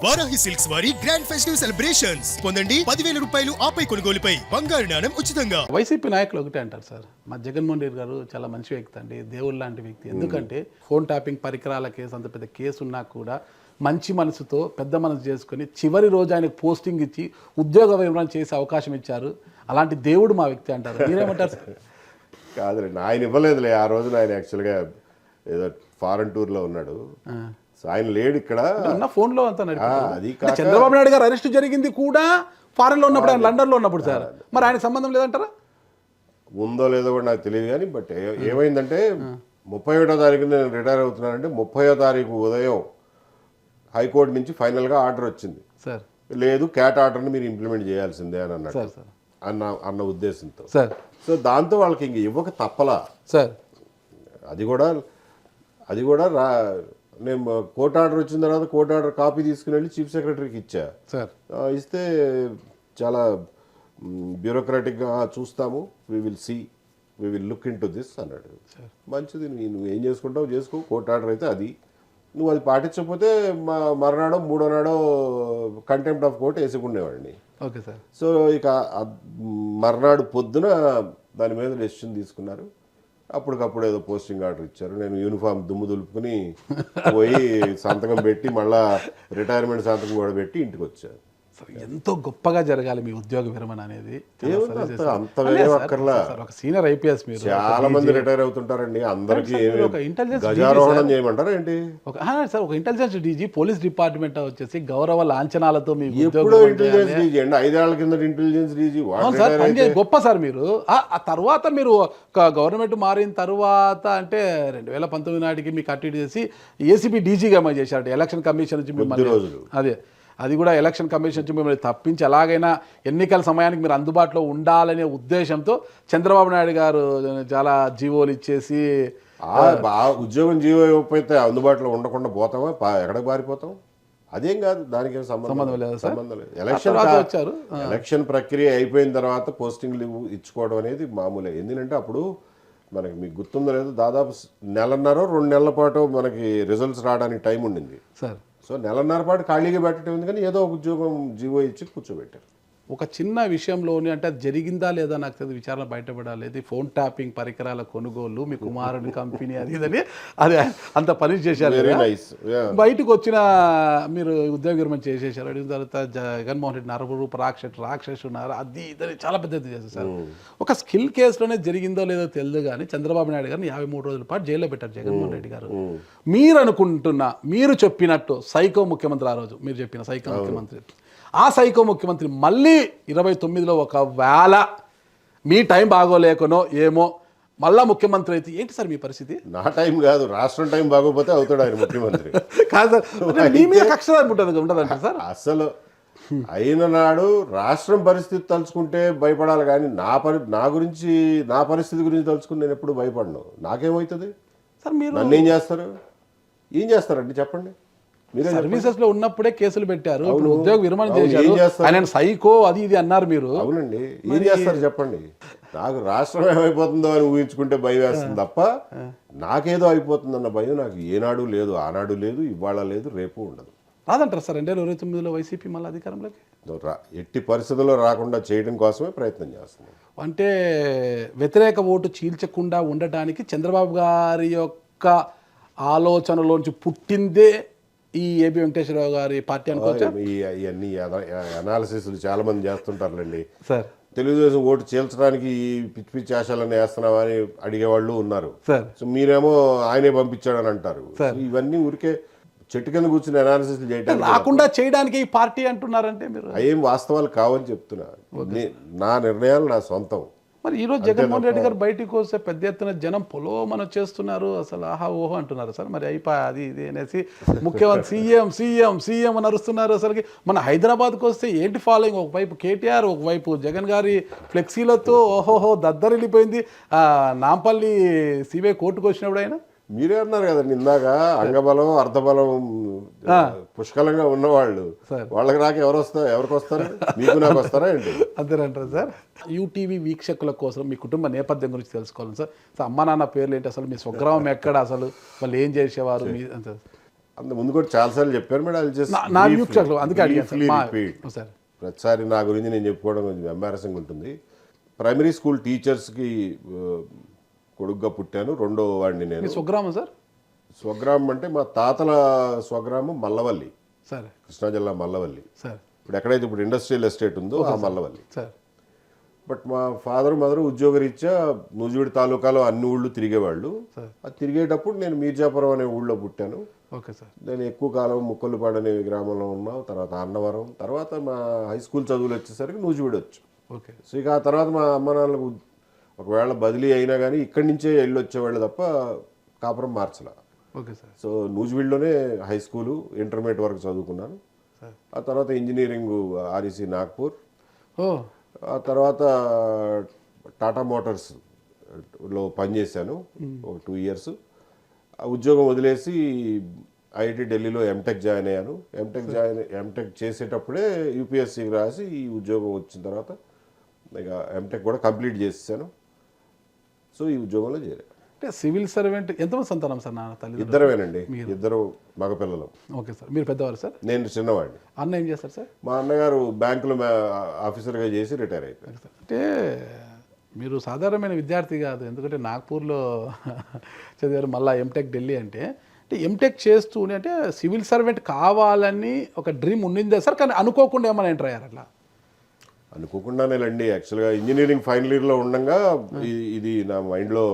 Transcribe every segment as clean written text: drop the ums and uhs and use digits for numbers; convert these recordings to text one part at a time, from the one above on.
Varahi silks వారి grand festive celebrations పొందండి 10,000 రూపాయలు ఆపై కొనుగోలుపై బంగారు నాణెం ఉచితంగా. వైసీపీ నాయకులు ఒకటే అంటారు సార్, మా జగన్మోహన్ రెడ్డి గారు చాలా మంచి వ్యక్తి అండి, దేవుడు లాంటి వ్యక్తి. ఎందుకంటే ఫోన్ ట్యాపింగ్ పరికరాల కేసు అంత పెద్ద కేసు ఉన్నా కూడా మంచి మనసుతో పెద్ద మనసు చేసుకొని చివరి రోజు ఆయనకు పోస్టింగ్ ఇచ్చి ఉద్యోగ వివరణ చేసే అవకాశం ఇచ్చారు. అలాంటి దేవుడు మా వ్యక్తి అంటారు. మీరేమంటారు సార్? కాదులేండి, ఆయన ఇవ్వలేదులే. ఆ రోజున ఆయన యాక్చువల్గా ఏదో ఫారెన్ టూర్లో ఉన్నాడు. ఆయన లేడు ఇక్కడ. ఫోన్లో అంతా చంద్రబాబు నాయుడు గారు అరెస్ట్ జరిగింది కూడా ఫారెన్లో ఉన్నప్పుడు, ఆయన లండన్లో ఉన్నప్పుడు సార్. మరి ఆయనకు సంబంధం లేదంటారా? ఉందో లేదో కూడా నాకు తెలియదు. కానీ బట్ ఏమైందంటే 31వ తారీఖు నేను రిటైర్ అవుతున్నానంటే 30వ తారీఖు ఉదయం హైకోర్టు నుంచి ఫైనల్గా ఆర్డర్ వచ్చింది సార్. లేదు, క్యాట్ ఆర్డర్ని మీరు ఇంప్లిమెంట్ చేయాల్సిందే అని అన్నట్టు అన్న ఉద్దేశంతో సార్. సో దాంతో వాళ్ళకి ఇంక ఇవ్వక తప్పలా సార్. అది కూడా నేను కోర్టు ఆర్డర్ వచ్చిన తర్వాత కోర్టు ఆర్డర్ కాపీ తీసుకుని వెళ్ళి చీఫ్ సెక్రటరీకి ఇచ్చా సార్. ఇస్తే చాలా బ్యూరోక్రాటిక్గా చూస్తాము, we will look in to this అన్నాడు. మంచిది, నువ్వు ఏం చేసుకుంటావు చేసుకో, కోర్టు ఆర్డర్ అయితే అది. నువ్వు అది పాటించకపోతే మర్నాడో మూడో నాడో కంటెంప్ట్ ఆఫ్ కోర్ట్ వేసుకునేవాడిని. Okay sir. సో ఇక మర్నాడు పొద్దున దాని మీద డెసిషన్ తీసుకున్నారు. అప్పటికప్పుడు ఏదో పోస్టింగ్ ఆర్డర్ ఇచ్చారు. నేను యూనిఫామ్ దుమ్ము దులుపుకుని పోయి సంతకం పెట్టి మళ్ళా రిటైర్మెంట్ సంతకం కూడా పెట్టి ఇంటికి వచ్చాను. ఎంతో గొప్పగా జరగాలి మీ ఉద్యోగ విరమణ అనేది. ఒక సీనియర్ ఐపీఎస్ మీరు చాలా మంది రిటైర్ అవుతుంటారండి. అందరికీ గజారోహణం చేయమంటారా ఏంటి? సార్, ఒక ఇంటెలిజెన్స్ డీజీ, పోలీస్ డిపార్ట్మెంట్ వచ్చేసి గౌరవ లాంఛనాలతో మీ ఇంటెలిజెన్స్ డీజీ అండి. 5 ఏళ్ల కింద ఇంటెలిజెన్స్ డీజీ గొప్ప సార్. మీరు ఆ తర్వాత మీరు గవర్నమెంట్ మారిన తర్వాత అంటే 2019 నాటికి మీకు అటు చేసి ఏసీబీ డీజీగా చేశారు. ఎలక్షన్ కమిషన్ నుంచి మిమ్మల్ని అది కూడా ఎలక్షన్ కమిషన్ నుంచి మిమ్మల్ని తప్పించి ఎలాగైనా ఎన్నికల సమయానికి మీరు అందుబాటులో ఉండాలనే ఉద్దేశంతో చంద్రబాబు నాయుడు గారు చాలా జీవోలు ఇచ్చేసి ఉద్యోగం జీవో ఇవ్వకపోతే అందుబాటులో ఉండకుండా పోతామా? ఎక్కడికి పారిపోతాం? అదేం కాదు, దానికి ఏం సంబంధం లేదు. ఎలక్షన్ ప్రక్రియ అయిపోయిన తర్వాత పోస్టింగ్లు ఇచ్చుకోవడం అనేది మామూలే. ఎందుకంటే అప్పుడు మనకి మీకు గుర్తుందో లేదో దాదాపు 1.5-2 నెలల పాటు మనకి రిజల్ట్స్ రావడానికి టైం ఉండింది సార్. సో 1.5 పాటు ఖాళీగా పెట్టడం ఉంది, కానీ ఏదో ఒక ఉద్యోగం జీవో ఇచ్చి కూర్చోబెట్టారు. ఒక చిన్న విషయంలోని అంటే అది జరిగిందా లేదా నాకు తెలియదు, విచారణ బయటపడాలి. అది ఫోన్ ట్యాపింగ్ పరికరాల కొనుగోలు మీ కుమారుడి కంపెనీ అది ఇదని అది అంత పని చేశారు. బయటకు వచ్చిన మీరు ఉద్యోగ విరమణ చేసేసారు. అడిగిన తర్వాత జగన్మోహన్ రెడ్డి నరరూప రాక్షసు ఉన్నారు, అది ఇదని చాలా పెద్దది చేశారు సార్. ఒక స్కిల్ కేసులోనే జరిగిందో లేదో తెలియదు, కానీ చంద్రబాబు నాయుడు గారిని 53 రోజుల పాటు జైల్లో పెట్టారు జగన్మోహన్ రెడ్డి గారు. మీరు అనుకుంటున్న, మీరు చెప్పినట్టు సైకో ముఖ్యమంత్రి, ఆ రోజు మీరు చెప్పిన సైకో ముఖ్యమంత్రి, ఆ సైకో ముఖ్యమంత్రి మళ్ళీ 29లో ఒకవేళ మీ టైం బాగోలేకనో ఏమో మళ్ళా ముఖ్యమంత్రి అయితే ఏంటి సార్ మీ పరిస్థితి? నా టైం కాదు, రాష్ట్రం టైం బాగోపోతే అవుతాడు ఆయన ముఖ్యమంత్రి. కాదు సార్, మీ మీద కక్ష ఉంటుందంట సార్. అసలు అయిన నాడు రాష్ట్రం పరిస్థితి తలుచుకుంటే భయపడాలి, కానీ నా పరిస్థితి గురించి తలుచుకుని నేను ఎప్పుడు భయపడను. నాకేమవుతుంది సార్? మీరు నన్ను ఏం చేస్తారండి చెప్పండి. సర్వీసెస్ లో ఉన్నప్పుడే కేసులు పెట్టారు, ఉద్యోగ విరమణ చేశారు, ఆయన సైకో అది ఇది అన్నారు మీరు. అవునండి, ఏం చేస్తారు చెప్పండి? నాకు రాష్ట్రం ఏమైపోతుందో అని ఊహించుకుంటే భయం వేస్తుంది తప్ప నాకేదో అయిపోతుందన్న భయం నాకు ఏనాడు లేదు, ఆనాడు లేదు, ఇవాళ లేదు, రేపు ఉండదు. రాదంటారు సార్ 2029లో వైసీపీ మళ్ళీ అధికారంలోకి? ఎట్టి పరిస్థితుల్లో రాకుండా చేయడం కోసమే ప్రయత్నం చేస్తున్నాం. అంటే వ్యతిరేక ఓటు చీల్చకుండా ఉండటానికి చంద్రబాబు గారి యొక్క ఆలోచనలోంచి పుట్టిందే ఈ ఏబి వెంకటేశ్వరరావు గారి పార్టీ అనుకోవచ్చు. ఇవన్నీ అనాలిసిస్ చాలా మంది చేస్తుంటారులేండి సార్. తెలుగుదేశం ఓటు చీల్చడానికి పిచ్చి పిచ్చి ఆశలన్నీ వేస్తున్నామని అడిగేవాళ్ళు ఉన్నారు సార్. సో మీరేమో ఆయనే పంపించాడని అంటారు. ఇవన్నీ ఊరికే చెట్టు కింద కూర్చుని అనాలిసిస్ చేయడానికి రాకుండా చేయడానికి ఈ పార్టీ అంటున్నారంటే మీరు ఏం వాస్తవాలు కావని చెప్తున్నా. నా నిర్ణయాలు నా సొంతం. మరి ఈరోజు జగన్మోహన్ రెడ్డి గారు బయటికి వస్తే పెద్ద ఎత్తున జనం పొలోమన చేస్తున్నారు, అసలు ఆహా ఓహో అంటున్నారు సార్. మరి అది ఇది అనేసి ముఖ్యమంత్రి సీఎం అని అరుస్తున్నారు. అసలుకి మన హైదరాబాద్కి వస్తే ఏంటి ఫాలోయింగ్? ఒకవైపు కేటీఆర్, ఒకవైపు జగన్ గారి ఫ్లెక్సీలతో ఓహోహో దద్దరిల్లిపోయింది. నాంపల్లి సిబిఐ కోర్టుకు వచ్చినప్పుడు ఆయన మీరే అన్నారు కదండి ఇందాక, అంగబలం అర్ధబలం పుష్కలంగా ఉన్నవాళ్ళు వాళ్ళకి రాక ఎవరికి వస్తారు? మీకు నాకు వస్తారా ఏంటి? అంతేనంటారు సార్. యూటీవీ వీక్షకుల కోసం మీ కుటుంబ నేపథ్యం గురించి తెలుసుకోవాలి సార్. అమ్మ నాన్న పేర్లు ఏంటి, అసలు మీ స్వగ్రామం ఎక్కడ, అసలు వాళ్ళు ఏం చేసేవారు? అంత ముందు కూడా చాలాసార్లు చెప్పాను మేడం, అది జస్ట్ నా వ్యూ అందుకే అడిగాను సార్. రిపీట్. సార్ ప్రతిసారి నా గురించి నేను చెప్పుకోవడం కొంచెం ఎంబారసింగ్ ఉంటుంది. ప్రైమరీ స్కూల్ టీచర్స్కి కొడుగ్గా పుట్టాను. రెండో వాడిని నేను. స్వగ్రామం సార్? స్వగ్రామం అంటే మా తాతల స్వగ్రామం మల్లవల్లి, సార్ కృష్ణా జిల్లా మల్లవల్లి. సార్ ఇప్పుడు ఎక్కడైతే ఇప్పుడు ఇండస్ట్రియల్ ఎస్టేట్ ఉందో ఆ మల్లవల్లి. సార్ బట్ మా ఫాదర్ మదర్ ఉద్యోగరీత్యా నూజివీడు తాలూకాలో అన్ని ఊళ్ళు తిరిగేవాళ్ళు. అది తిరిగేటప్పుడు నేను మీర్జాపురం అనే ఊళ్ళో పుట్టాను. Okay sir. నేను ఎక్కువ కాలం ముక్కలుపాడు అనే గ్రామంలో ఉన్నాం. తర్వాత అన్నవరం, తర్వాత మా హై స్కూల్ చదువులు వచ్చేసరికి నూజివీడు వచ్చు. ఓకే. సో ఇక ఆ తర్వాత మా అమ్మ నాన్నలకు ఒకవేళ బదిలీ అయినా కానీ ఇక్కడి నుంచే వెళ్ళి వచ్చేవాళ్ళు తప్ప కాపురం మార్చలా. Okay sir. సో నూజివీడులోనే హై స్కూలు ఇంటర్మీడియట్ వరకు చదువుకున్నాను. ఆ తర్వాత ఇంజనీరింగ్ ఆర్ఈసీ నాగ్పూర్. ఆ తర్వాత టాటా మోటార్స్లో పనిచేశాను ఒక 2 years. ఆ ఉద్యోగం వదిలేసి ఐఐటి ఢిల్లీలో ఎంటెక్ జాయిన్ అయ్యాను. ఎంటెక్ చేసేటప్పుడే యూపీఎస్సీకి రాసి ఈ ఉద్యోగం వచ్చిన తర్వాత ఇక ఎంటెక్ కూడా కంప్లీట్ చేసేసాను. సో ఈ ఉద్యోగంలో చేరాను. అంటే సివిల్ సర్వెంట్ ఎంతమంది సంతానం సార్? నా తల్లి ఇద్దరమేనండి, ఇద్దరు మగపిల్లలు. Okay sir. మీరు పెద్దవారు సార్? నేను చిన్నవాడిని. అన్న ఏం చేస్తారు సార్? మా అన్నగారు బ్యాంకులో ఆఫీసర్గా చేసి రిటైర్ అయిపోయారు. అంటే మీరు సాధారణమైన విద్యార్థి కాదు, ఎందుకంటే నాగ్పూర్లో చదివారు, మళ్ళీ ఎంటెక్ ఢిల్లీ. అంటే ఎంటెక్ చేస్తూనే అంటే సివిల్ సర్వెంట్ కావాలని ఒక డ్రీమ్ ఉండిందే సార్, కానీ అనుకోకుండా ఏమైనా ఎంటర్ అయ్యారు అట్లా? అనుకోకుండానేలండి. యాక్చువల్గా ఇంజనీరింగ్ ఫైనల్ ఇయర్లో ఉండగా ఇది నా మైండ్లో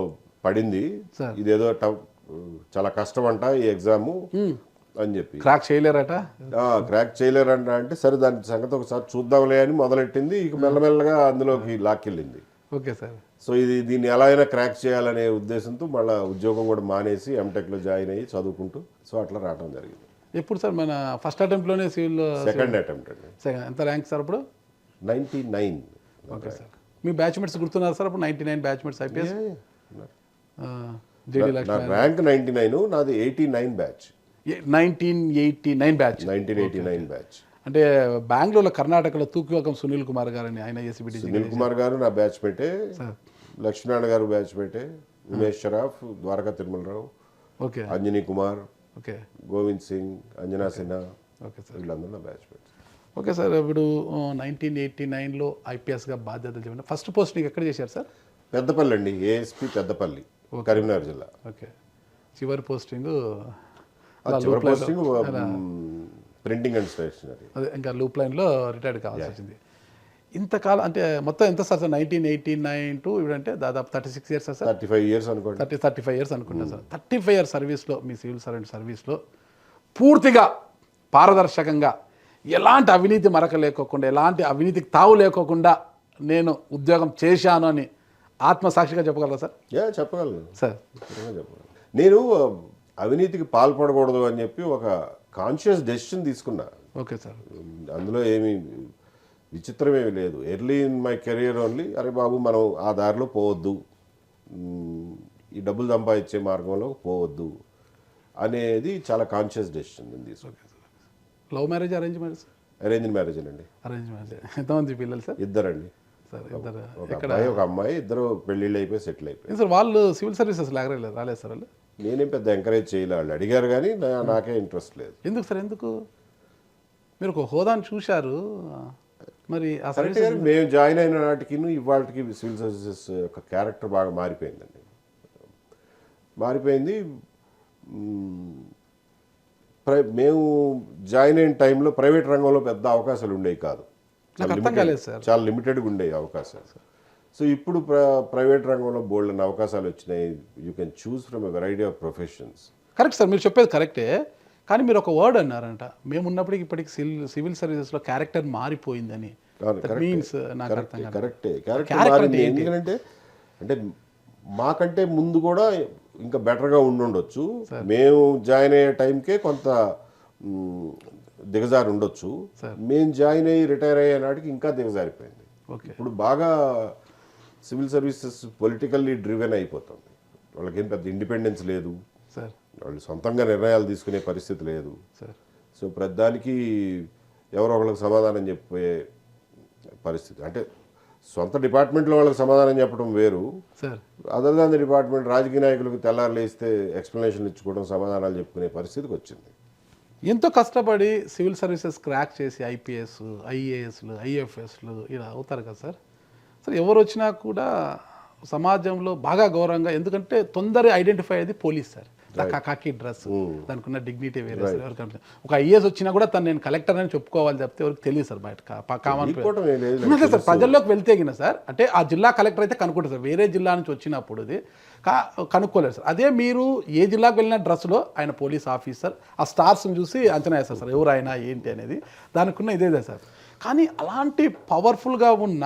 పడింది. ఇదేదో చాలా కష్టం అంట ఈ ఎగ్జాము అని చెప్పి. క్రాక్ చేయలేరట? క్రాక్ చేయలేరంట. అంటే సరే దాని సంగతి ఒకసారి చూద్దాంలే అని మొదలెట్టింది. ఇక మెల్లమెల్లగా అందులోకి లాక్కెళ్ళింది. Okay sir. సో దీన్ని ఎలా అయినా క్రాక్ చేయాలనే ఉద్దేశంతో మళ్ళీ ఉద్యోగం కూడా మానేసి ఎంటెక్లో జాయిన్ అయ్యి చదువుకుంటూ సో అట్లా రావడం జరిగింది. ఎప్పుడు సార్? మన ఫస్ట్ అటెంప్ట్లోనే సివిల్? సెకండ్ అటెంప్ట్ అండి. ఎంత ర్యాంక్ సార్ అప్పుడు? 99. Okay sir. మీ బ్యాచ్మేట్స్ గుర్తున్నారు సార్ అప్పుడు? 99 బ్యాచ్మేట్స్ ఐపీఎస్? నా ర్యాంక్ 99, నాది 89 బ్యాచ్. 1989 బ్యాచ్. 1989 బ్యాచ్. అంటే బెంగళూరులో కర్ణాటకలో తూకివకం సునీల్ కుమార్ గారు అని, ఆయన ఏసీబీటీ. సునీల్ కుమార్ గారు నా బ్యాచ్ పెట్టే, లక్ష్మీనారాయణ గారు బ్యాచ్ పెట్టే, Umesh Sharaf, Dwaraka Tirumalarao, okay, Anjani Kumar, okay, Govind Singh, Anjana Sinha, okay sir, వీళ్ళందరూ నా బ్యాచ్ పెట్టే. Okay sir. ఇప్పుడు 1989లో ఐపీఎస్గా బాధ్యతలు చెప్పండి. ఫస్ట్ పోస్టింగ్ ఎక్కడ చేశారు సార్? పెద్దపల్లి అండి, ఏఎస్పీ పెద్దపల్లి, కరీంనగర్ జిల్లా. ఓకే. చివరి పోస్టింగ్ ప్రింటింగ్ అండ్ స్టేషనరీ. అదే ఇంకా లూప్ లైన్లో రిటైర్డ్ కావాల్సి వచ్చింది. ఇంతకాలం అంటే మొత్తం ఎంత సార్? 1989 టు ఇప్పుడంటే దాదాపు 36 years సార్? 35 years అనుకోండి. 35 years అనుకుంటా సార్. 35 years సర్వీస్లో, మీ సివిల్ సర్వెంట్ సర్వీస్లో పూర్తిగా పారదర్శకంగా, ఎలాంటి అవినీతి మరక లేకోకుండా, ఎలాంటి అవినీతికి తావు లేకోకుండా నేను ఉద్యోగం చేశాను అని ఆత్మసాక్షిగా చెప్పగలరా సార్? చెప్పగలను సార్. చెప్పగలను. నేను అవినీతికి పాల్పడకూడదు అని చెప్పి ఒక కాన్షియస్ డెసిషన్ తీసుకున్నా. Okay sir. అందులో ఏమీ విచిత్రం ఏమీ లేదు. Early in my career only, అరే బాబు మనం ఆ దారిలో పోవద్దు, ఈ డబ్బులు సంపాదించే మార్గంలో పోవద్దు అనేది చాలా కాన్షియస్ డెసిషన్ నేను తీసుకున్నాను. Love marriage, arrange marriage? Arrange marriage అండి. Arrange marriage. ఎంతమంది పిల్లలు సార్? ఇద్దరండి. సార్ ఇద్దరు. ఒక అబ్బాయి ఒక అమ్మాయి, ఇద్దరు పెళ్ళిళ్ళు అయిపోయి సెటిల్ అయిపోయి. సార్ వాళ్ళు సివిల్ సర్వీసెస్ రాలేదు సార్ వాళ్ళు? నేనేం పెద్ద ఎంకరేజ్ చేయలే, వాళ్ళు అడిగారు కానీ నాకే ఇంట్రెస్ట్ లేదు. ఎందుకు సార్? ఎందుకు? మీరు ఒక హోదాను చూశారు మరి. ఆ సర్వీస్ మేము జాయిన్ అయిన నాటికి ఇవాళకి సివిల్ సర్వీసెస్ యొక్క క్యారెక్టర్ బాగా మారిపోయిందండి. మారిపోయింది. మేము జాయిన్ అయిన టైంలో ప్రైవేట్ రంగంలో పెద్ద అవకాశాలు ఉండేవి కాదు, చాలా లిమిటెడ్గా ఉండేవి అవకాశాలు. సో ఇప్పుడు ప్రైవేట్ రంగంలో బోల్డ్ అనే అవకాశాలు వచ్చినాయి. You can choose from a variety of professions. Correct sir, మీరు చెప్పేది కరెక్టే. కానీ మీరు ఒక వర్డ్ అన్నారంట, మేము ఉన్నప్పటికీ ఇప్పటికి సివిల్ సర్వీసెస్లో క్యారెక్టర్ మారిపోయిందని. మీన్స్ నాకు అర్థం కాదు. కరెక్టే, క్యారెక్టర్ మారింది. ఎందుకంటే అంటే మాకంటే ముందు కూడా ఇంకా బెటర్గా ఉండొచ్చు. మేము జాయిన్ అయ్యే టైంకే కొంత దిగజారి ఉండొచ్చు. మేము జాయిన్ అయ్యి రిటైర్ అయ్యే నాటికి ఇంకా దిగజారిపోయింది. ఇప్పుడు బాగా సివిల్ సర్వీసెస్ పొలిటికల్లీ డ్రివెన్ అయిపోతుంది. వాళ్ళకేం పెద్ద ఇండిపెండెన్స్ లేదు, వాళ్ళు సొంతంగా నిర్ణయాలు తీసుకునే పరిస్థితి లేదు. సో ప్రతిదానికి ఎవరో ఒకళ్ళకి సమాధానం చెప్పే పరిస్థితి. అంటే సొంత డిపార్ట్మెంట్లో వాళ్ళకి సమాధానం చెప్పడం వేరు, అదర్ దాన్ ది డిపార్ట్మెంట్ రాజకీయ నాయకులకు తెల్లారులేస్తే ఎక్స్ప్లెనేషన్ ఇచ్చుకోవడం, సమాధానాలు చెప్పుకునే పరిస్థితికి వచ్చింది. ఎంతో కష్టపడి సివిల్ సర్వీసెస్ క్రాక్ చేసి ఐపీఎస్, ఐఏఎస్లు, ఐఎఫ్ఎస్లు ఇలా అవుతారు కదా సార్. సార్ ఎవరు వచ్చినా కూడా సమాజంలో బాగా గౌరవంగా, ఎందుకంటే తొందర ఐడెంటిఫై అయ్యేది పోలీస్ సార్. కాకి డ్రెస్, దానికి ఉన్న డిగ్నిటీ వేరే సార్. ఎవరికి ఒక ఐఏఎస్ వచ్చినా కూడా తను నేను కలెక్టర్ అని చెప్పుకోవాలి చెప్తే ఎవరికి తెలియదు సార్. బయట కామన్ సార్ ప్రజల్లోకి వెళ్తే గిన సార్, అంటే ఆ జిల్లా కలెక్టర్ అయితే కనుక్కుంటారు సార్. వేరే జిల్లా నుంచి వచ్చినప్పుడు ఇది కనుక్కోలేదు సార్. అదే మీరు ఏ జిల్లాకు వెళ్ళిన డ్రెస్లో ఆయన పోలీస్ ఆఫీసర్, ఆ స్టార్స్ని చూసి అంచనా వేస్తారు సార్ ఎవరు ఆయన ఏంటి అనేది. దానికి ఉన్న ఇదేదే సార్. కానీ అలాంటి పవర్ఫుల్గా ఉన్న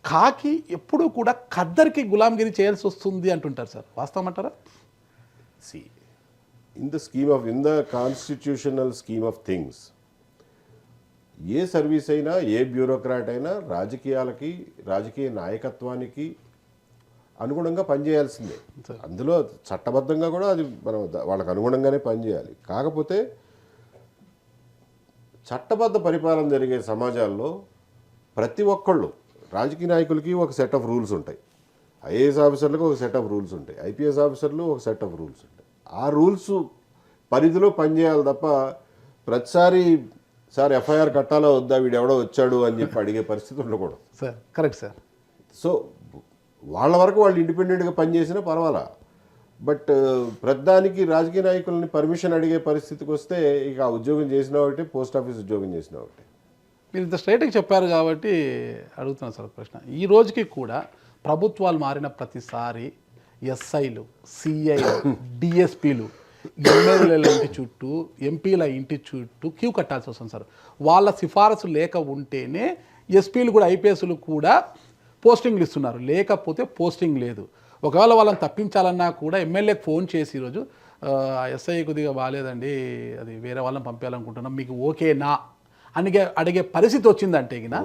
కాకి ఎప్పుడూ కూడా ఖద్దర్కి గులాంగిరి చేయాల్సి వస్తుంది అంటుంటారు సార్. వాస్తవం అంటారా? See, in the constitutional scheme of things, A service అయినా, ఏ బ్యూరోక్రాట్ అయినా రాజకీయ నాయకత్వానికి అనుగుణంగా పనిచేయాల్సిందే. అందులో చట్టబద్ధంగా కూడా అది మనం వాళ్ళకి అనుగుణంగానే పనిచేయాలి. కాకపోతే చట్టబద్ధ పరిపాలన జరిగే సమాజాల్లో ప్రతి ఒక్కళ్ళు, రాజకీయ నాయకులకి ఒక సెట్ ఆఫ్ రూల్స్ ఉంటాయి, ఐఏఎస్ ఆఫీసర్లకు ఒక సెట్ ఆఫ్ రూల్స్ ఉంటాయి, ఐపీఎస్ ఆఫీసర్లు ఒక సెట్ ఆఫ్ రూల్స్ ఉంటాయి. ఆ రూల్స్ పరిధిలో పనిచేయాలి తప్ప ప్రతిసారి సార్ ఎఫ్ఐఆర్ కట్టాలో వద్దా, వీడు ఎవడో వచ్చాడు అని చెప్పి అడిగే పరిస్థితి ఉండకూడదు సార్. Correct sir. సో వాళ్ళ వరకు వాళ్ళు ఇండిపెండెంట్గా పనిచేసినా పర్వాలా. బట్ ప్రతిదానికి రాజకీయ నాయకులని పర్మిషన్ అడిగే పరిస్థితికి వస్తే ఇక ఆ ఉద్యోగం చేసినా ఒకటి, పోస్ట్ ఆఫీస్ ఉద్యోగం చేసినా ఒకటి. మీరు ఇంత స్ట్రైట్గా చెప్పారు కాబట్టి అడుగుతున్నాను సార్ ప్రశ్న. ఈ రోజుకి కూడా ప్రభుత్వాలు మారిన ప్రతిసారి ఎస్ఐలు, సిఐలు, డిఎస్పీలు ఎమ్మెల్యేల ఇంటి చుట్టూ, ఎంపీల ఇంటి చుట్టూ క్యూ కట్టాల్సి వస్తుంది సార్. వాళ్ళ సిఫారసు లేక ఉంటేనే ఎస్పీలు కూడా, ఐపీఎస్లు కూడా పోస్టింగ్లు ఇస్తున్నారు, లేకపోతే పోస్టింగ్ లేదు. ఒకవేళ వాళ్ళని తప్పించాలన్నా కూడా ఎమ్మెల్యేకి ఫోన్ చేసి ఈరోజు ఎస్ఐ కొద్దిగా బాగాలేదండి, అది వేరే వాళ్ళని పంపించాలనుకుంటున్నాం, మీకు ఓకేనా అని అడిగే పరిస్థితి వచ్చిందంటే గిన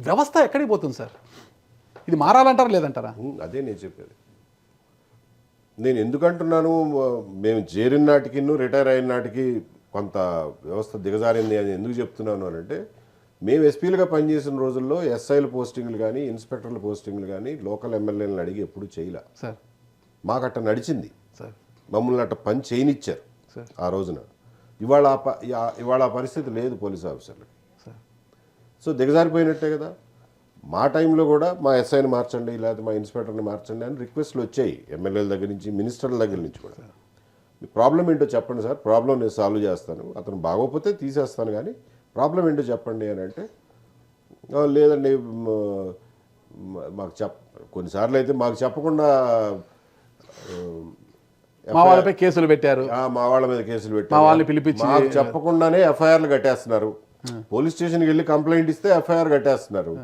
వ్యవస్థ ఎక్కడికి పోతుంది సార్? ఇది మారాలంటారా లేదంటారా? అదే నేను చెప్పేది. నేను ఎందుకంటున్నాను, మేము చేరిన నాటికి, రిటైర్ అయిన నాటికి కొంత వ్యవస్థ దిగజారింది అని ఎందుకు చెప్తున్నాను అని అంటే, మేము ఎస్పీలుగా పనిచేసిన రోజుల్లో ఎస్ఐల పోస్టింగ్లు కానీ, ఇన్స్పెక్టర్ల పోస్టింగ్లు కానీ లోకల్ ఎమ్మెల్యేలను అడిగి ఎప్పుడు చేయలే సార్. మాకు అట్ట నడిచింది సార్, మమ్మల్ని అట్ట పని చేయనిచ్చారు సార్ ఆ రోజున. ఇవాళ ఆ పరిస్థితి లేదు పోలీస్ ఆఫీసర్లకి. సో దిగజారిపోయినట్టే కదా. మా టైంలో కూడా మా ఎస్ఐని మార్చండి, లేకపోతే మా ఇన్స్పెక్టర్ని మార్చండి అని రిక్వెస్ట్లు వచ్చాయి ఎమ్మెల్యేల దగ్గర నుంచి, మినిస్టర్ల దగ్గర నుంచి కూడా. మీ ప్రాబ్లం ఏంటో చెప్పండి సార్, ప్రాబ్లం నేను సాల్వ్ చేస్తాను, అతను బాగోకపోతే తీసేస్తాను, కానీ ప్రాబ్లం ఏంటో చెప్పండి అని అంటే, లేదండి మాకు కొన్నిసార్లు అయితే మాకు చెప్పకుండా మా వాళ్ళపై కేసులు పెట్టారు, మా వాళ్ళ మీద కేసులు పెట్టారు, మా వాళ్ళని పిలిపించి మాకు చెప్పకుండానే ఎఫ్ఐఆర్లు కట్టేస్తున్నారు. పోలీస్ స్టేషన్కి వెళ్ళి కంప్లైంట్ ఇస్తే ఎఫ్ఐఆర్ కట్టేస్తున్నారు.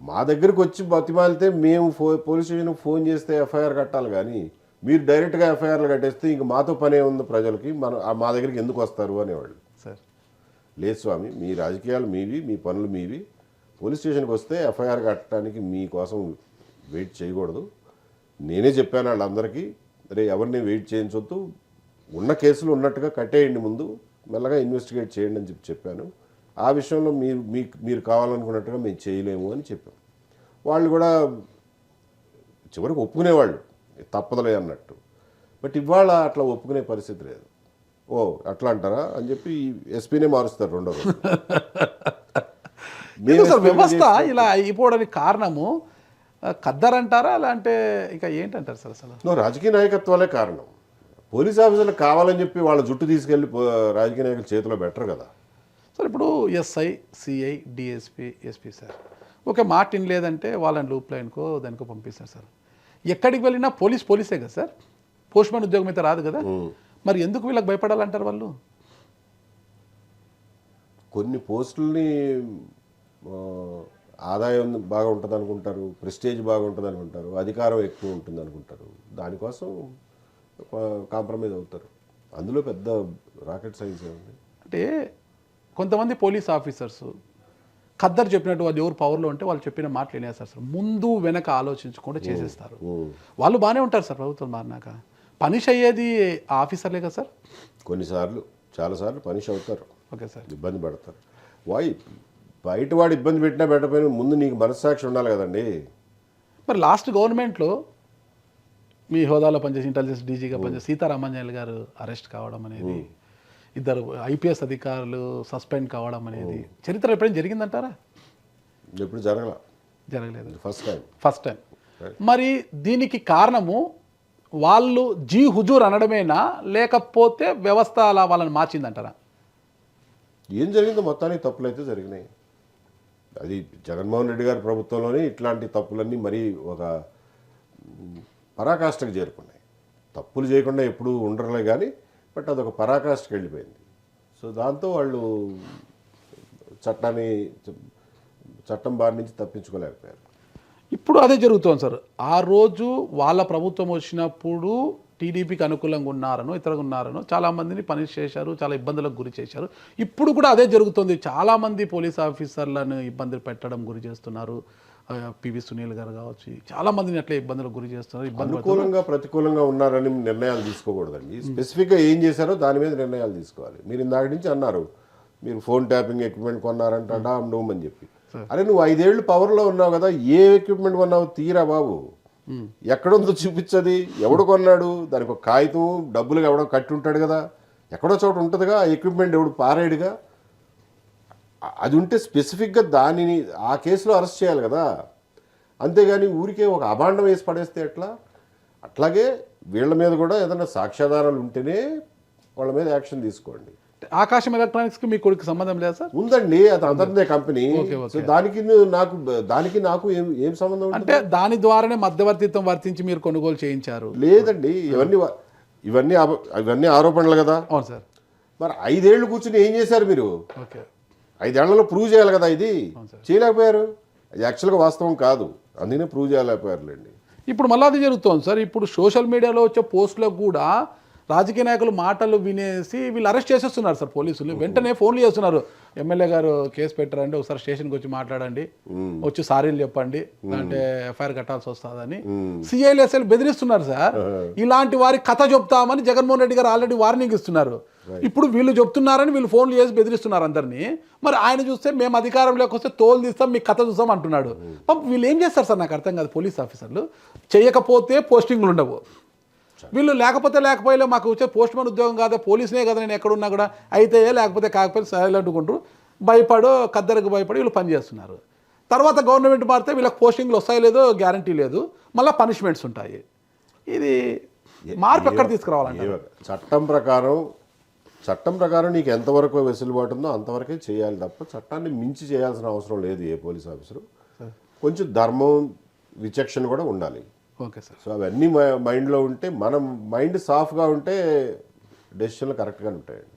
మా దగ్గరికి వచ్చి బతిమాలితే మేము పోలీస్ స్టేషన్కి ఫోన్ చేస్తే ఎఫ్ఐఆర్ కట్టాలి, కానీ మీరు డైరెక్ట్గా ఎఫ్ఐఆర్లు కట్టేస్తే ఇంక మాతో పనే ఉంది ప్రజలకి, మా దగ్గరికి ఎందుకు వస్తారు అనేవాళ్ళు. సార్ లేదు స్వామి, మీ రాజకీయాలు మీవి, మీ పనులు మీవి, పోలీస్ స్టేషన్కి వస్తే ఎఫ్ఐఆర్ కట్టడానికి మీకోసం వెయిట్ చేయకూడదు. నేనే చెప్పాను వాళ్ళందరికీ, రే ఎవరిని వెయిట్ చేయించొద్దు, ఉన్న కేసులు ఉన్నట్టుగా కట్టేయండి, ముందు మెల్లగా ఇన్వెస్టిగేట్ చేయండి అని చెప్పాను. ఆ విషయంలో మీరు కావాలనుకున్నట్టుగా మేము చేయలేము అని చెప్పాం. వాళ్ళు కూడా చివరికి ఒప్పుకునేవాళ్ళు, తప్పదలే అన్నట్టు. బట్ ఇవాళ అట్లా ఒప్పుకునే పరిస్థితి లేదు. ఓ అట్లా అంటారా అని చెప్పి ఎస్పీనే మారుస్తారు రెండో రోజు. వ్యవస్థ ఇలా అయిపోవడానికి కారణము ఖద్దర్ అంటారా, అలా అంటే ఇంకా ఏంటంటారు సార్? అసలు రాజకీయ నాయకత్వాలే కారణం. పోలీస్ ఆఫీసర్లు కావాలని చెప్పి వాళ్ళ జుట్టు తీసుకెళ్ళి రాజకీయ నాయకుల చేతిలో బెటర్ కదా సార్. ఇప్పుడు SI, CI, DSP, SP sir okay మాట లేదంటే వాళ్ళని లూప్ లైన్కో దానికో పంపిస్తారు సార్. ఎక్కడికి వెళ్ళినా పోలీసే కదా సార్, పోస్ట్మ్యాన్ ఉద్యోగం అయితే రాదు కదా. మరి ఎందుకు వీళ్ళకి భయపడాలంటారు వాళ్ళు? కొన్ని పోస్టుల్ని ఆదాయం బాగా ఉంటుంది అనుకుంటారు, ప్రెస్టేజ్ బాగా ఉంటుంది అనుకుంటారు, అధికారం ఎక్కువ ఉంటుంది అనుకుంటారు, దానికోసం కాంప్రమైజ్ అవుతారు. అందులో పెద్ద రాకెట్ సైన్స్ ఏముంది అంటే, కొంతమంది పోలీస్ ఆఫీసర్స్ ఖద్దర్ చెప్పినట్టు వాళ్ళు ఎవరు పవర్లో ఉంటే వాళ్ళు చెప్పిన మాటలు వినేస్తారు సార్, ముందు వెనక ఆలోచించకుండా చేసేస్తారు. వాళ్ళు బాగానే ఉంటారు సార్ ప్రభుత్వం మారినాక. పనిష్ అయ్యేది ఆఫీసర్లే కదా సార్. కొన్నిసార్లు చాలాసార్లు పనిష్ అవుతారు, ఓకే సార్, ఇబ్బంది పడతారు. బయట వాడు ఇబ్బంది పెట్టినా పెట్టకపోయినా ముందు నీకు మనస్సాక్షి ఉండాలి కదండి. మరి లాస్ట్ గవర్నమెంట్లో మీ హోదాలో పనిచేసి ఇంటెలిజెన్స్ డీజీగా పనిచేసి సీతారామాంజనేయులు గారు అరెస్ట్ కావడం అనేది ఇద్దరు ఐపీఎస్ అధికారులు సస్పెండ్ కావడం అనేది చరిత్ర ఎప్పుడైనా జరిగిందంటారా? ఎప్పుడు జరగలేదు, ఫస్ట్ టైం. మరి దీనికి కారణము వాళ్ళు జీ హుజూర్ అనడమేనా, లేకపోతే వ్యవస్థ అలా వాళ్ళని మార్చిందంటారా? ఏం జరిగిందో మొత్తానికి తప్పులు అయితే జరిగినాయి. అది జగన్మోహన్ రెడ్డి గారి ప్రభుత్వంలోనే ఇట్లాంటి తప్పులన్నీ మరీ ఒక పరాకాష్ఠకు చేరుకున్నాయి. తప్పులు చేయకుండా ఎప్పుడూ ఉండరులే కానీ, బట్ అదొక పరాకాష్ఠకి వెళ్ళిపోయింది. సో దాంతో వాళ్ళు చట్టం బారి నుంచి తప్పించుకోలేకపోయారు. ఇప్పుడు అదే జరుగుతోంది సార్. ఆ రోజు వాళ్ళ ప్రభుత్వం వచ్చినప్పుడు టీడీపీకి అనుకూలంగా ఉన్నారనో ఇతరుగా ఉన్నారనో చాలామందిని పనిష్ చేశారు, చాలా ఇబ్బందులకు గురి చేశారు. ఇప్పుడు కూడా అదే జరుగుతుంది. చాలామంది పోలీస్ ఆఫీసర్లను ఇబ్బందులు పెట్టడం గురి చేస్తున్నారు. పివి సునీల్ గారు కావచ్చు, చాలామందిని అట్లే ఇబ్బందులకు గురి చేస్తున్నారు. అనుకూలంగా ప్రతికూలంగా ఉన్నారని నిర్ణయాలు తీసుకోకూడదండి. స్పెసిఫిక్గా ఏం చేశారో దాని మీద నిర్ణయాలు తీసుకోవాలి. మీరు ఇందాక నుంచి అన్నారు, మీరు ఫోన్ ట్యాపింగ్ ఎక్విప్మెంట్ కొన్నారంట డూమ్ అని చెప్పి. అరే నువ్వు 5 ఏళ్ళు పవర్లో ఉన్నావు కదా, ఏ ఎక్విప్మెంట్ కొన్నావు తీరా బాబు, ఎక్కడుందో చూపించది, ఎవడు కొన్నాడు, దానికి ఒక కాగితం డబ్బులు ఎవడో కట్టి ఉంటాడు కదా, ఎక్కడో చోట ఉంటుందిగా ఆ ఎక్విప్మెంట్, ఎవడు పారాయుడుగా. అది ఉంటే స్పెసిఫిక్గా దానిని ఆ కేసులో అరెస్ట్ చేయాలి కదా. అంతేగాని ఊరికే ఒక అభాండం వేసి పడేస్తే ఎట్లా? అట్లాగే వీళ్ళ మీద కూడా ఏదైనా సాక్ష్యాధారాలు ఉంటేనే వాళ్ళ మీద యాక్షన్ తీసుకోండి. ఆకాశం ఎలక్ట్రానిక్స్కి మీ కొడుకు సంబంధం లేదా సార్? ఉందండి, అది అందరిదే కంపెనీ. సో దానికి నాకు ఏం సంబంధం అంటే దాని ద్వారానే మధ్యవర్తిత్వం వర్తించి మీరు కొనుగోలు చేయించారు? లేదండి, ఇవన్నీ ఆరోపణలు కదా. అవును సార్. మరి 5 ఏళ్ళు కూర్చుని ఏం చేశారు మీరు? 5 ఏళ్లలో ప్రూవ్ చేయాలి కదా. ఇది చేయలేకపోయారు. అది యాక్చువల్గా వాస్తవం కాదు, అందుకనే ప్రూవ్ చేయలేకపోయారులేండి. ఇప్పుడు మళ్ళీ అది జరుగుతోంది సార్. ఇప్పుడు సోషల్ మీడియాలో వచ్చే పోస్టులకు కూడా రాజకీయ నాయకులు మాటలు వినేసి వీళ్ళు అరెస్ట్ చేసేస్తున్నారు సార్ పోలీసులు. వెంటనే ఫోన్లు చేస్తున్నారు, ఎమ్మెల్యే గారు కేసు పెట్టారండి, ఒకసారి స్టేషన్కి వచ్చి మాట్లాడండి, వచ్చి సారీలు చెప్పండి, అంటే ఎఫ్ఐఆర్ కట్టాల్సి వస్తుందని సిఐలు ఎస్ఐలు బెదిరిస్తున్నారు సార్. ఇలాంటి వారి కథ చెప్తామని జగన్మోహన్ రెడ్డి గారు ఆల్రెడీ వార్నింగ్ ఇస్తున్నారు. ఇప్పుడు వీళ్ళు చెప్తున్నారని వీళ్ళు ఫోన్లు చేసి బెదిరిస్తున్నారు అందరినీ. మరి ఆయన చూస్తే మేము అధికారంలోకి వస్తే తోలు తీస్తాం, మీ కథ చూస్తాం అంటున్నాడు. వీళ్ళు ఏం చేస్తారు సార్? నాకు అర్థం కాదు. పోలీస్ ఆఫీసర్లు చేయకపోతే పోస్టింగ్లు ఉండవు, వీళ్ళు లేకపోతే మాకు వచ్చే పోస్ట్ మ్యాన్ ఉద్యోగం కాదా, పోలీసునే కదా నేను ఎక్కడున్నా కూడా అయితే లేకపోతే కాకపోతే సైలెంట్ కొంటారు, ఖద్దరికి భయపడి వీళ్ళు పనిచేస్తున్నారు. తర్వాత గవర్నమెంట్ మారితే వీళ్ళకి పోస్టింగ్లు వస్తాయి లేదో గ్యారంటీ లేదు, మళ్ళీ పనిష్మెంట్స్ ఉంటాయి. ఇది మార్పు ఎక్కడ తీసుకురావాలంటే చట్టం ప్రకారం నీకు ఎంతవరకు వెసులుబాటు ఉందో అంతవరకే చేయాలి తప్ప చట్టాన్ని మించి చేయాల్సిన అవసరం లేదు ఏ పోలీస్ ఆఫీసరు. కొంచెం ధర్మం విచక్షణ కూడా ఉండాలి. Okay sir. సో అవన్నీ మైండ్లో ఉంటే, మనం మైండ్ సాఫ్గా ఉంటే డెసిషన్లు కరెక్ట్గా ఉంటాయండి.